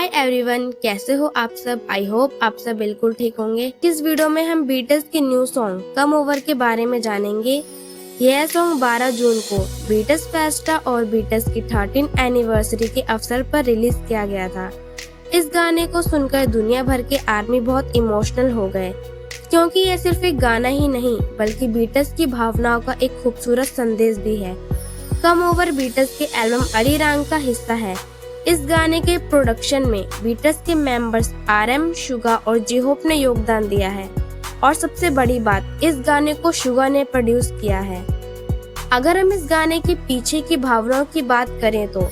Hi everyone, कैसे हो आप सब। आई होप आप सब बिल्कुल ठीक होंगे। इस वीडियो में हम बीटल्स के न्यू सॉन्ग कम ओवर के बारे में जानेंगे। यह सॉन्ग 12 जून को बीटल्स फेस्टा और बीटल्स की 13th एनिवर्सरी के अवसर पर रिलीज किया गया था। इस गाने को सुनकर दुनिया भर के आर्मी बहुत इमोशनल हो गए, क्योंकि यह सिर्फ एक गाना ही नहीं बल्कि बीटल्स की भावनाओं का एक खूबसूरत संदेश भी है। कम ओवर बीटल्स के एल्बम अलीरांग का हिस्सा है। इस गाने के प्रोडक्शन में बीटल्स के मेंबर्स RM, शुगा और जे-होप ने योगदान दिया है और सबसे बड़ी बात, इस गाने को शुगा ने प्रोड्यूस किया है। अगर हम इस गाने के पीछे की भावनाओं की बात करें तो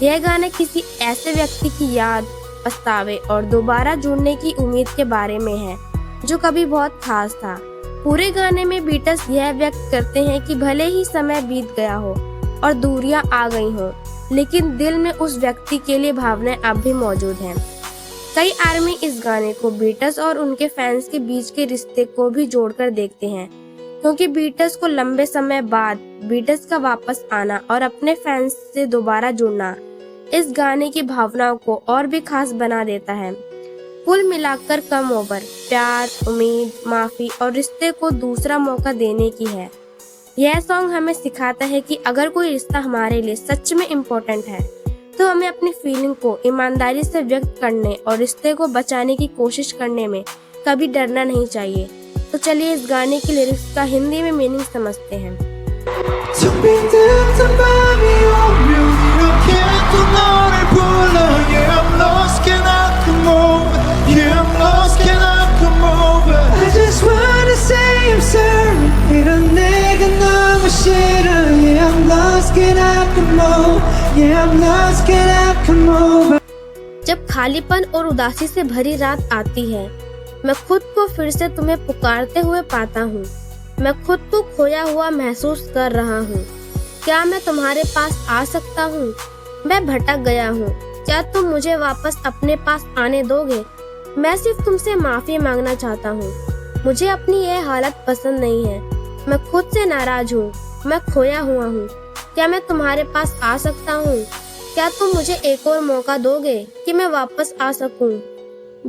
यह गाना किसी ऐसे व्यक्ति की याद, पछतावे और दोबारा जुड़ने की उम्मीद के बारे में है जो कभी बहुत खास था। पूरे गाने में बीटल्स यह व्यक्त करते हैं कि भले ही समय बीत गया हो और दूरियां आ गई हो, लेकिन दिल में उस व्यक्ति के लिए भावनाएं अब भी मौजूद हैं। कई आर्मी इस गाने को बीटल्स और उनके फैंस के बीच के रिश्ते को भी जोड़कर देखते हैं, क्योंकि बीटल्स को लंबे समय बाद बीटल्स का वापस आना और अपने फैंस से दोबारा जुड़ना इस गाने की भावनाओं को और भी खास बना देता है। कुल मिलाकर कम ओवर प्यार, उम्मीद, माफी और रिश्ते को दूसरा मौका देने की है। यह सॉन्ग हमें सिखाता है कि अगर कोई रिश्ता हमारे लिए सच में इम्पोर्टेंट है तो हमें अपनी फीलिंग को ईमानदारी से व्यक्त करने और रिश्ते को बचाने की कोशिश करने में कभी डरना नहीं चाहिए। तो चलिए इस गाने की लिरिक्स का हिंदी में मीनिंग समझते हैं। जब खालीपन और उदासी से भरी रात आती है, मैं खुद को फिर से तुम्हें पुकारते हुए पाता हूँ। मैं खुद को खोया हुआ महसूस कर रहा हूँ। क्या मैं तुम्हारे पास आ सकता हूँ? मैं भटक गया हूँ। क्या तुम मुझे वापस अपने पास आने दोगे? मैं सिर्फ तुमसे माफी मांगना चाहता हूँ। मुझे अपनी यह हालत पसंद नहीं है। मैं खुद से नाराज हूँ। मैं खोया हुआ हूँ। क्या मैं तुम्हारे पास आ सकता हूँ? क्या तुम मुझे एक और मौका दोगे कि मैं वापस आ सकूं?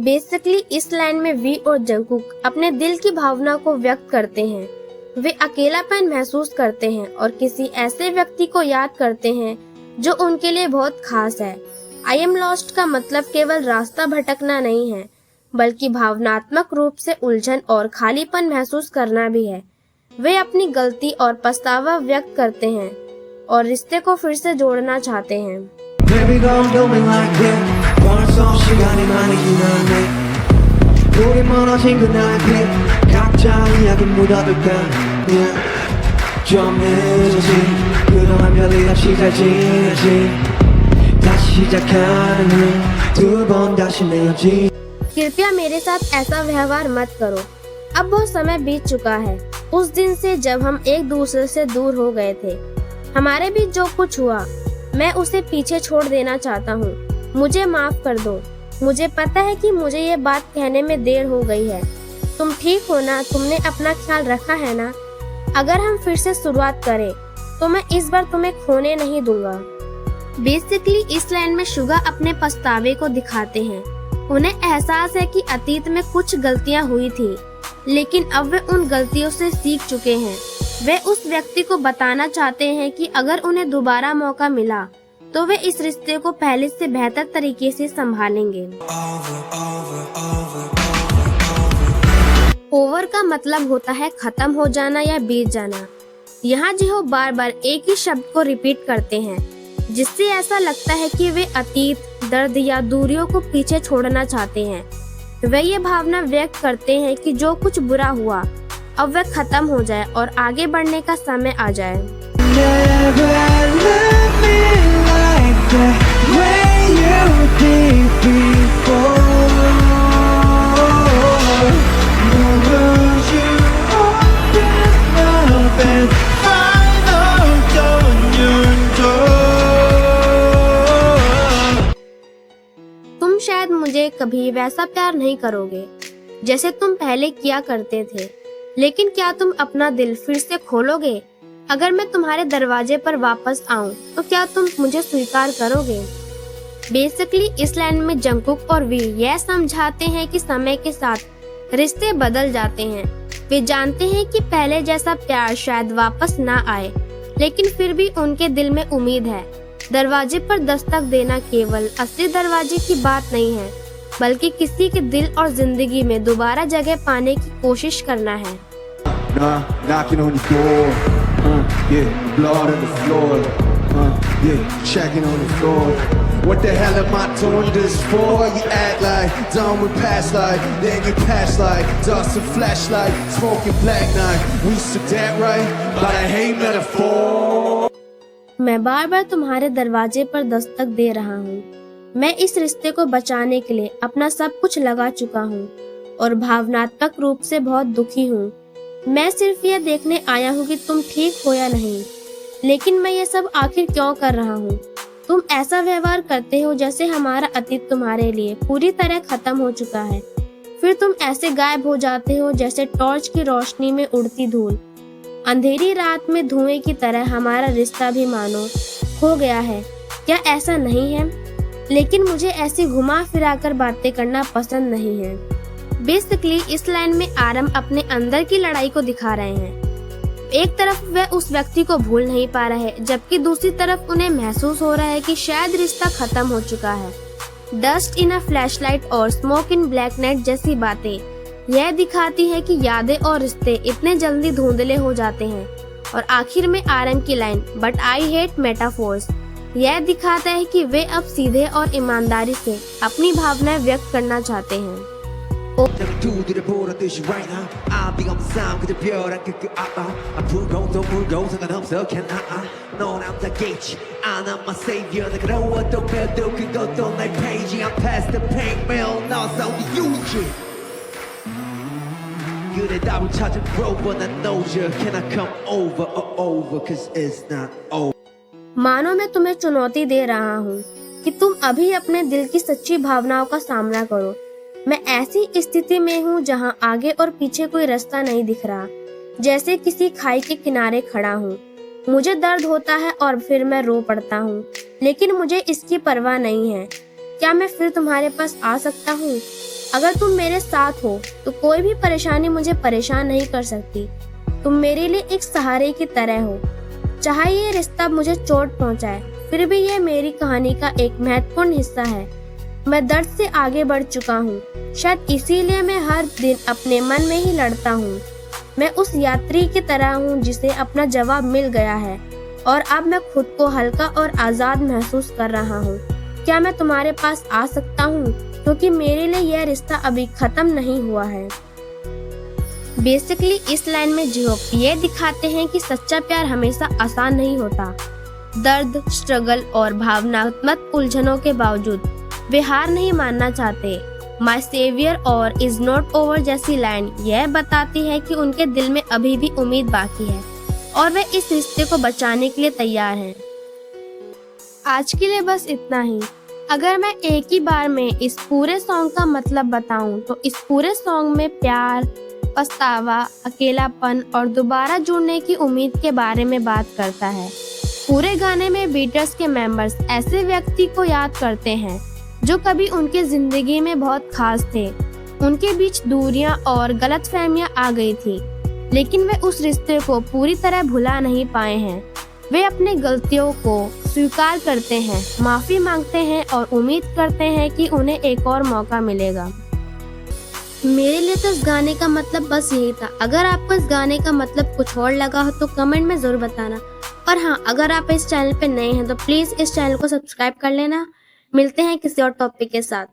बेसिकली इस लाइन में वी और जंगकुक अपने दिल की भावना को व्यक्त करते हैं। वे अकेलापन महसूस करते हैं और किसी ऐसे व्यक्ति को याद करते हैं जो उनके लिए बहुत खास है। आई एम लॉस्ट का मतलब केवल रास्ता भटकना नहीं है, बल्कि भावनात्मक रूप से उलझन और खालीपन महसूस करना भी है। वे अपनी गलती और पछतावा व्यक्त करते हैं और रिश्ते को फिर से जोड़ना चाहते हैं। कृपया मेरे साथ ऐसा व्यवहार मत करो। अब बहुत समय बीत चुका है उस दिन से जब हम एक दूसरे से दूर हो गए थे। हमारे बीच जो कुछ हुआ, मैं उसे पीछे छोड़ देना चाहता हूँ। मुझे माफ कर दो। मुझे पता है कि मुझे ये बात कहने में देर हो गई है। तुम ठीक हो ना? तुमने अपना ख्याल रखा है ना? अगर हम फिर से शुरुआत करें तो मैं इस बार तुम्हें खोने नहीं दूंगा। बेसिकली इस लाइन में शुगा अपने पछतावे को दिखाते हैं। उन्हें एहसास है कि अतीत में कुछ गलतियाँ हुई थी, लेकिन अब वे उन गलतियों से सीख चुके हैं। वे उस व्यक्ति को बताना चाहते हैं कि अगर उन्हें दोबारा मौका मिला तो वे इस रिश्ते को पहले से बेहतर तरीके से संभालेंगे। ओवर का मतलब होता है खत्म हो जाना या बीत जाना। यहाँ जे-होप बार बार एक ही शब्द को रिपीट करते हैं, जिससे ऐसा लगता है कि वे अतीत, दर्द या दूरियों को पीछे छोड़ना चाहते हैं। वे ये भावना व्यक्त करते हैं कि जो कुछ बुरा हुआ अब वह खत्म हो जाए और आगे बढ़ने का समय आ जाए। तुम शायद मुझे कभी वैसा प्यार नहीं करोगे जैसे तुम पहले किया करते थे, लेकिन क्या तुम अपना दिल फिर से खोलोगे? अगर मैं तुम्हारे दरवाजे पर वापस आऊं तो क्या तुम मुझे स्वीकार करोगे? बेसिकली इस लाइन में जंगकुक और वी यह समझाते हैं कि समय के साथ रिश्ते बदल जाते हैं। वे जानते हैं कि पहले जैसा प्यार शायद वापस ना आए, लेकिन फिर भी उनके दिल में उम्मीद है। दरवाजे पर दस्तक देना केवल असली दरवाजे की बात नहीं है, बल्कि किसी के दिल और जिंदगी में दोबारा जगह पाने की कोशिश करना है। Knocking on your door, yeah, blood on the floor, yeah, checking on the floor. What the hell am I doing this for? You act like done with past life, then you pass like dust and flashlight, smoking black night. We said that right, but I hate metaphor. मैं बार बार तुम्हारे दरवाजे पर दस्तक दे रहा हूँ। मैं इस रिश्ते को बचाने के लिए अपना सब कुछ लगा चुका हूँ और भावनात्मक रूप से बहुत दुखी हूँ। मैं सिर्फ यह देखने आया हूँ कि तुम ठीक हो या नहीं, लेकिन मैं ये सब आखिर क्यों कर रहा हूँ? तुम ऐसा व्यवहार करते हो जैसे हमारा अतीत तुम्हारे लिए पूरी तरह खत्म हो चुका है। फिर तुम ऐसे गायब हो जाते हो जैसे टॉर्च की रोशनी में उड़ती धूल। अंधेरी रात में धुएं की तरह हमारा रिश्ता भी मानो खो गया है। क्या ऐसा नहीं है? लेकिन मुझे ऐसी घुमा फिरा कर बातें करना पसंद नहीं है। बेसिकली इस लाइन में आरम अपने अंदर की लड़ाई को दिखा रहे हैं। एक तरफ वह उस व्यक्ति को भूल नहीं पा रहा है, जबकि दूसरी तरफ उन्हें महसूस हो रहा है कि शायद रिश्ता खत्म हो चुका है। डस्ट इन अ फ्लैशलाइट और स्मोक इन ब्लैक नाइट जैसी बातें यह दिखाती है कि यादें और रिश्ते इतने जल्दी धुंधले हो जाते हैं। और आखिर में आरम की line but I hate metaphors यह दिखाता है कि वे अब सीधे और ईमानदारी से अपनी भावनाएं व्यक्त करना चाहते हैं। 두들에 보는 듯이 right now I'm the 싸움 그저 벼랑 그 아프고도 물고 상관없어 can 넌 암다겠지 I'm my savior 내가 어떤 뼈도 그것도 날 페이지 I'm past the pain mail 너 싸우기 유지 그래 답을 찾은 rover 난 noja can I come over cause it's not over। मानो मैं तुम्हें चुनौती दे रहा हूँ कि तुम अभी अपने दिल की सच्ची भावनाओं का सामना करो। मैं ऐसी स्थिति में हूँ जहाँ आगे और पीछे कोई रास्ता नहीं दिख रहा, जैसे किसी खाई के किनारे खड़ा हूँ। मुझे दर्द होता है और फिर मैं रो पड़ता हूँ, लेकिन मुझे इसकी परवाह नहीं है। क्या मैं फिर तुम्हारे पास आ सकता हूँ? अगर तुम मेरे साथ हो तो कोई भी परेशानी मुझे परेशान नहीं कर सकती। तुम मेरे लिए एक सहारे की तरह हो। चाहे ये रिश्ता मुझे चोट पहुँचाए, फिर भी ये मेरी कहानी का एक महत्वपूर्ण हिस्सा है। मैं दर्द से आगे बढ़ चुका हूँ, शायद इसीलिए मैं हर दिन अपने मन में ही लड़ता हूँ। मैं उस यात्री की तरह हूँ जिसे अपना जवाब मिल गया है और अब मैं खुद को हल्का और आजाद महसूस कर रहा हूँ। क्या मैं तुम्हारे पास आ सकता हूँ? क्योंकि मेरे लिए यह रिश्ता अभी खत्म नहीं हुआ है। बेसिकली इस लाइन में जिहोप ये दिखाते हैं कि सच्चा प्यार हमेशा आसान नहीं होता। दर्द, स्ट्रगल और भावनात्मक उलझनों के बावजूद वे हार नहीं मानना चाहते। माय सेवियर और इज नॉट ओवर जैसी लाइन यह बताती है कि उनके दिल में अभी भी उम्मीद बाकी है और वे इस रिश्ते को बचाने के लिए तैयार हैं। आज के लिए बस इतना ही। अगर मैं एक ही बार में इस पूरे सॉन्ग का मतलब बताऊं तो इस पूरे सॉन्ग में प्यार, पछतावा, अकेलापन और दोबारा जुड़ने की उम्मीद के बारे में बात करता है। पूरे गाने में बीटल्स के मेंबर्स ऐसे व्यक्ति को याद करते हैं जो कभी उनके जिंदगी में बहुत खास थे। उनके बीच दूरियां और गलतफहमियां आ गई थी, लेकिन वे उस रिश्ते को पूरी तरह भुला नहीं पाए हैं। वे अपने गलतियों को स्वीकार करते हैं, माफी मांगते हैं और उम्मीद करते हैं कि उन्हें एक और मौका मिलेगा। मेरे लिए तो इस गाने का मतलब बस यही था। अगर आपको इस गाने का मतलब कुछ और लगा हो तो कमेंट में जरूर बताना। और हाँ, अगर आप इस चैनल पे नए हैं तो प्लीज इस चैनल को सब्सक्राइब कर लेना। मिलते हैं किसी और टॉपिक के साथ।